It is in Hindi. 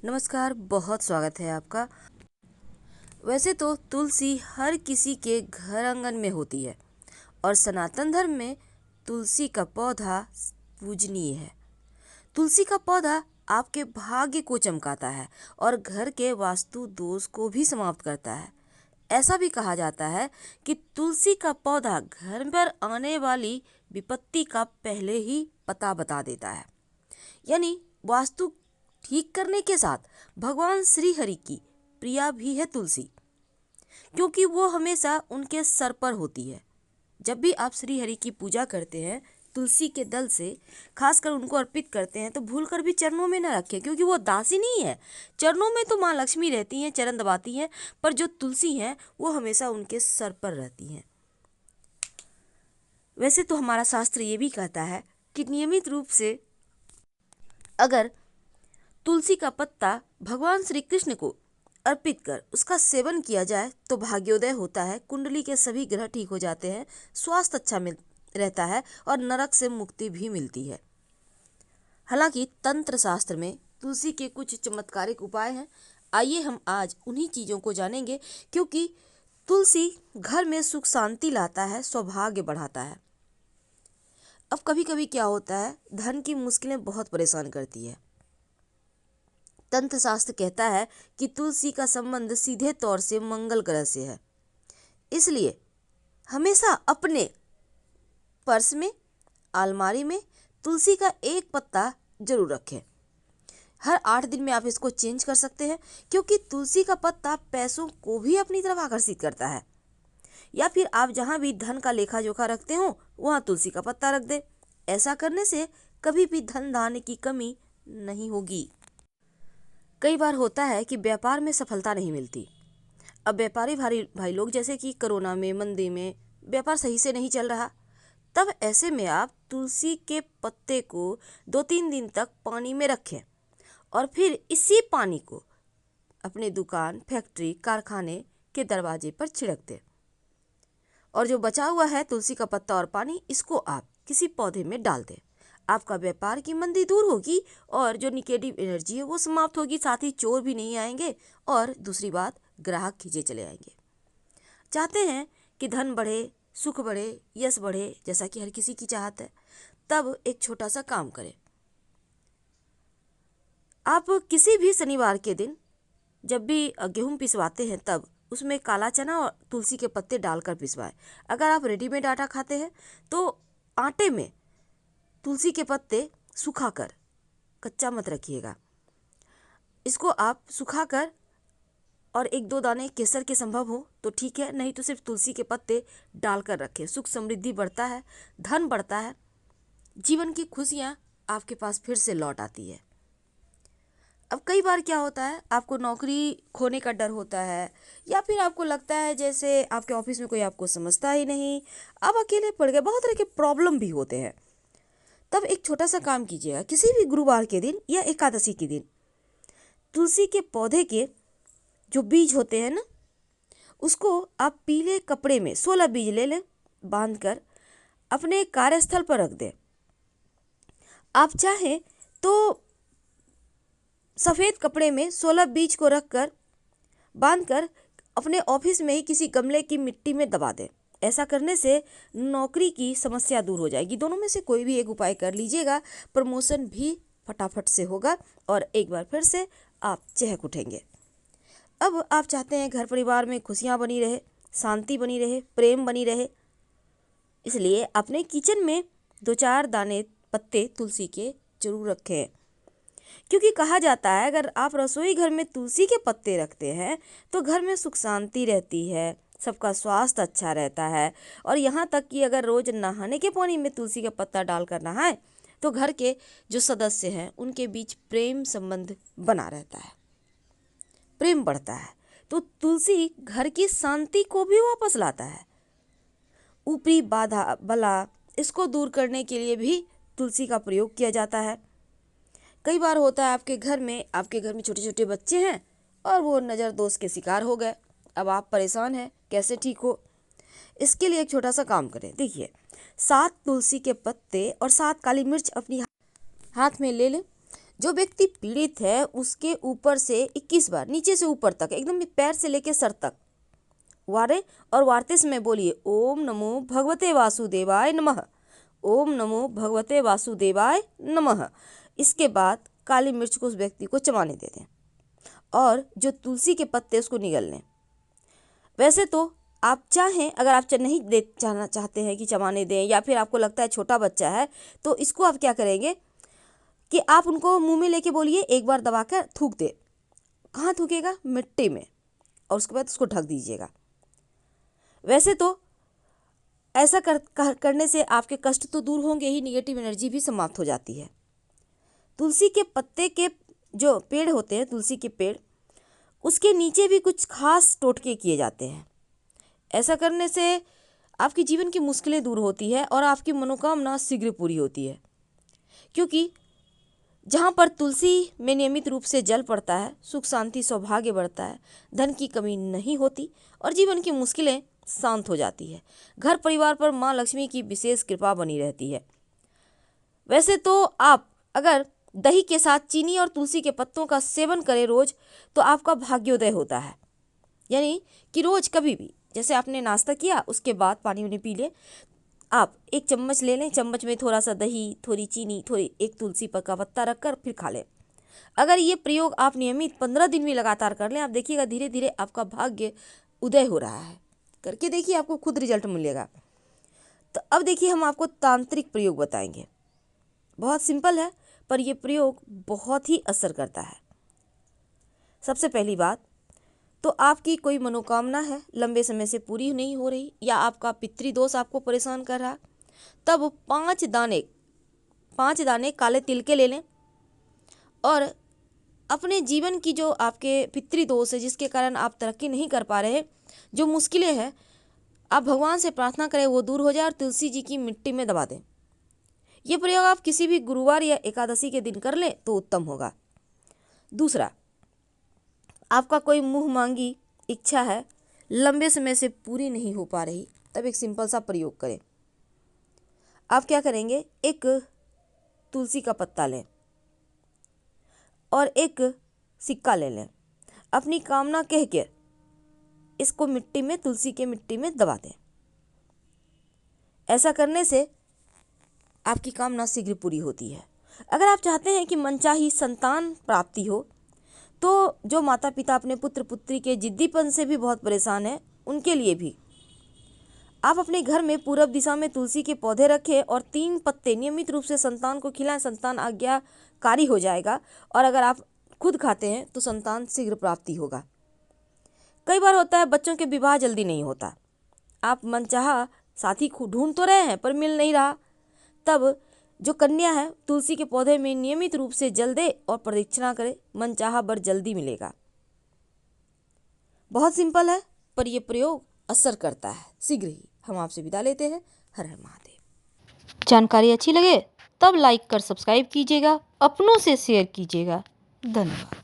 नमस्कार, बहुत स्वागत है आपका। वैसे तो तुलसी हर किसी के घर आंगन में होती है और सनातन धर्म में तुलसी का पौधा पूजनीय है। तुलसी का पौधा आपके भाग्य को चमकाता है और घर के वास्तु दोष को भी समाप्त करता है। ऐसा भी कहा जाता है कि तुलसी का पौधा घर पर आने वाली विपत्ति का पहले ही पता बता देता है। यानी वास्तु ठीक करने के साथ भगवान श्री हरि की प्रिया भी है तुलसी, क्योंकि वो हमेशा उनके सर पर होती है। जब भी आप श्री हरि की पूजा करते हैं, तुलसी के दल से खासकर उनको अर्पित करते हैं, तो भूलकर भी चरणों में न रखें, क्योंकि वो दासी नहीं है। चरणों में तो माँ लक्ष्मी रहती हैं, चरण दबाती हैं, पर जो तुलसी हैं वो हमेशा उनके सर पर रहती हैं। वैसे तो हमारा शास्त्र ये भी कहता है कि नियमित रूप से अगर तुलसी का पत्ता भगवान श्री कृष्ण को अर्पित कर उसका सेवन किया जाए तो भाग्योदय होता है, कुंडली के सभी ग्रह ठीक हो जाते हैं, स्वास्थ्य अच्छा रहता है और नरक से मुक्ति भी मिलती है। हालांकि तंत्र शास्त्र में तुलसी के कुछ चमत्कारिक उपाय हैं। आइए हम आज उन्हीं चीज़ों को जानेंगे, क्योंकि तुलसी घर में सुख शांति लाता है, सौभाग्य बढ़ाता है। अब कभी कभी क्या होता है, धन की मुश्किलें बहुत परेशान करती है। तंत्र शास्त्र कहता है कि तुलसी का संबंध सीधे तौर से मंगल ग्रह से है, इसलिए हमेशा अपने पर्स में, अलमारी में तुलसी का एक पत्ता जरूर रखें। हर 8 दिन में आप इसको चेंज कर सकते हैं, क्योंकि तुलसी का पत्ता पैसों को भी अपनी तरफ आकर्षित करता है। या फिर आप जहां भी धन का लेखा जोखा रखते हो वहां तुलसी का पत्ता रख दें। ऐसा करने से कभी भी धन धान्य की कमी नहीं होगी। कई बार होता है कि व्यापार में सफलता नहीं मिलती। अब व्यापारी भाई लोग, जैसे कि कोरोना में, मंदी में व्यापार सही से नहीं चल रहा, तब ऐसे में आप तुलसी के पत्ते को 2-3 दिन तक पानी में रखें और फिर इसी पानी को अपने दुकान, फैक्ट्री, कारखाने के दरवाजे पर छिड़क दें। और जो बचा हुआ है तुलसी का पत्ता और पानी, इसको आप किसी पौधे में डाल दें। आपका व्यापार की मंदी दूर होगी और जो निगेटिव एनर्जी है वो समाप्त होगी। साथ ही चोर भी नहीं आएंगे और दूसरी बात, ग्राहक खींचे चले आएंगे। चाहते हैं कि धन बढ़े, सुख बढ़े, यश बढ़े, जैसा कि हर किसी की चाहत है, तब एक छोटा सा काम करें। आप किसी भी शनिवार के दिन जब भी गेहूं पिसवाते हैं, तब उसमें काला चना और तुलसी के पत्ते डालकर पिसवाएं। अगर आप रेडीमेड आटा खाते हैं तो आटे में तुलसी के पत्ते सुखाकर, कच्चा मत रखिएगा, इसको आप सुखाकर और 1-2 दाने केसर के संभव हो तो ठीक है, नहीं तो सिर्फ तुलसी के पत्ते डालकर रखें। सुख समृद्धि बढ़ता है, धन बढ़ता है, जीवन की खुशियाँ आपके पास फिर से लौट आती है। अब कई बार क्या होता है, आपको नौकरी खोने का डर होता है, या फिर आपको लगता है जैसे आपके ऑफिस में कोई आपको समझता ही नहीं, आप अकेले पड़ गए, बहुत तरह के प्रॉब्लम भी होते हैं। तब एक छोटा सा काम कीजिएगा, किसी भी गुरुवार के दिन या एकादशी के दिन तुलसी के पौधे के जो बीज होते हैं ना, उसको आप पीले कपड़े में 16 बीज ले लें, बांधकर अपने कार्यस्थल पर रख दें। आप चाहें तो सफ़ेद कपड़े में 16 बीज को रखकर बांधकर अपने ऑफिस में ही किसी गमले की मिट्टी में दबा दें। ऐसा करने से नौकरी की समस्या दूर हो जाएगी। दोनों में से कोई भी एक उपाय कर लीजिएगा, प्रमोशन भी फटाफट से होगा और एक बार फिर से आप चहक उठेंगे। अब आप चाहते हैं घर परिवार में खुशियाँ बनी रहे, शांति बनी रहे, प्रेम बनी रहे, इसलिए अपने किचन में 2-4 दाने पत्ते तुलसी के जरूर रखें। क्योंकि कहा जाता है अगर आप रसोई घर में तुलसी के पत्ते रखते हैं तो घर में सुख शांति रहती है, सबका स्वास्थ्य अच्छा रहता है, और यहाँ तक कि अगर रोज नहाने के पानी में तुलसी का पत्ता डालकर नहाएं तो घर के जो सदस्य हैं उनके बीच प्रेम संबंध बना रहता है, प्रेम बढ़ता है। तो तुलसी घर की शांति को भी वापस लाता है। ऊपरी बाधा बला इसको दूर करने के लिए भी तुलसी का प्रयोग किया जाता है। कई बार होता है आपके घर में छोटे छोटे बच्चे हैं और वो नज़र दोष के शिकार हो गए। अब आप परेशान हैं, कैसे ठीक हो? इसके लिए एक छोटा सा काम करें। देखिए, 7 तुलसी के पत्ते और 7 काली मिर्च अपनी हाथ में ले लें, जो व्यक्ति पीड़ित है उसके ऊपर से 21 बार, नीचे से ऊपर तक, एकदम पैर से लेकर सर तक वारे और वार्ते समय बोलिए ओम नमो भगवते वासुदेवाय नमः, ओम नमो भगवते वासुदेवाय नमः। इसके बाद काली मिर्च को उस व्यक्ति को चबाने दे दें और जो तुलसी के पत्ते उसको निगल लें। वैसे तो आप चाहें, अगर आप नहीं दे चाहना चाहते हैं कि चबाने दें, या फिर आपको लगता है छोटा बच्चा है, तो इसको आप क्या करेंगे कि आप उनको मुंह में लेके बोलिए एक बार दबाकर थूक दे। कहाँ थूकेगा? मिट्टी में, और उसके बाद उसको ढक दीजिएगा। वैसे तो ऐसा करने से आपके कष्ट तो दूर होंगे ही, निगेटिव एनर्जी भी समाप्त हो जाती है। तुलसी के पत्ते के जो पेड़ होते हैं, तुलसी के पेड़, उसके नीचे भी कुछ खास टोटके किए जाते हैं। ऐसा करने से आपके जीवन की मुश्किलें दूर होती है और आपकी मनोकामना शीघ्र पूरी होती है। क्योंकि जहाँ पर तुलसी में नियमित रूप से जल पड़ता है, सुख शांति सौभाग्य बढ़ता है, धन की कमी नहीं होती और जीवन की मुश्किलें शांत हो जाती है। घर परिवार पर माँ लक्ष्मी की विशेष कृपा बनी रहती है। वैसे तो आप अगर दही के साथ चीनी और तुलसी के पत्तों का सेवन करें रोज, तो आपका भाग्योदय होता है। यानी कि रोज कभी भी, जैसे आपने नाश्ता किया उसके बाद पानी उन्हें पी ले, आप एक चम्मच ले लें, चम्मच में थोड़ा सा दही, थोड़ी चीनी, थोड़ी एक तुलसी का पत्ता रखकर फिर खा लें। अगर ये प्रयोग आप नियमित 15 दिन भी लगातार कर लें, आप देखिएगा धीरे धीरे आपका भाग्य उदय हो रहा है। करके देखिए, आपको खुद रिजल्ट मिलेगा। तो अब देखिए, हम आपको तांत्रिक प्रयोग बताएंगे। बहुत सिंपल है, पर यह प्रयोग बहुत ही असर करता है। सबसे पहली बात तो आपकी कोई मनोकामना है, लंबे समय से पूरी नहीं हो रही, या आपका पितृदोष आपको परेशान कर रहा, तब 5 दाने काले तिल के ले लें और अपने जीवन की जो आपके पितृदोष है, जिसके कारण आप तरक्की नहीं कर पा रहे, जो मुश्किलें हैं, आप भगवान से प्रार्थना करें वो दूर हो जाए और तुलसी जी की मिट्टी में दबा दें। ये प्रयोग आप किसी भी गुरुवार या एकादशी के दिन कर लें तो उत्तम होगा। दूसरा, आपका कोई मुंह मांगी इच्छा है, लंबे समय से पूरी नहीं हो पा रही, तब एक सिंपल सा प्रयोग करें। आप क्या करेंगे, एक तुलसी का पत्ता लें और एक सिक्का ले लें, अपनी कामना कह के इसको मिट्टी में, तुलसी के मिट्टी में दबा दें। ऐसा करने से आपकी कामना शीघ्र पूरी होती है। अगर आप चाहते हैं कि मनचाही संतान प्राप्ति हो, तो जो माता पिता अपने पुत्र पुत्री के जिद्दीपन से भी बहुत परेशान हैं, उनके लिए भी आप अपने घर में पूरब दिशा में तुलसी के पौधे रखें और 3 पत्ते नियमित रूप से संतान को खिलाएं। संतान आज्ञाकारी हो जाएगा और अगर आप खुद खाते हैं तो संतान शीघ्र प्राप्ति होगा। कई बार होता है बच्चों के विवाह जल्दी नहीं होता, आप मनचाहा साथी ढूंढ तो रहे हैं पर मिल नहीं रहा, तब जो कन्या है तुलसी के पौधे में नियमित रूप से जल दे और प्रदक्षिणा करे, मनचाहा वर जल्दी मिलेगा। बहुत सिंपल है, पर यह प्रयोग असर करता है। शीघ्र ही हम आपसे विदा लेते हैं। हर हर महादेव। जानकारी अच्छी लगे तब लाइक कर सब्सक्राइब कीजिएगा, अपनों से शेयर कीजिएगा। धन्यवाद।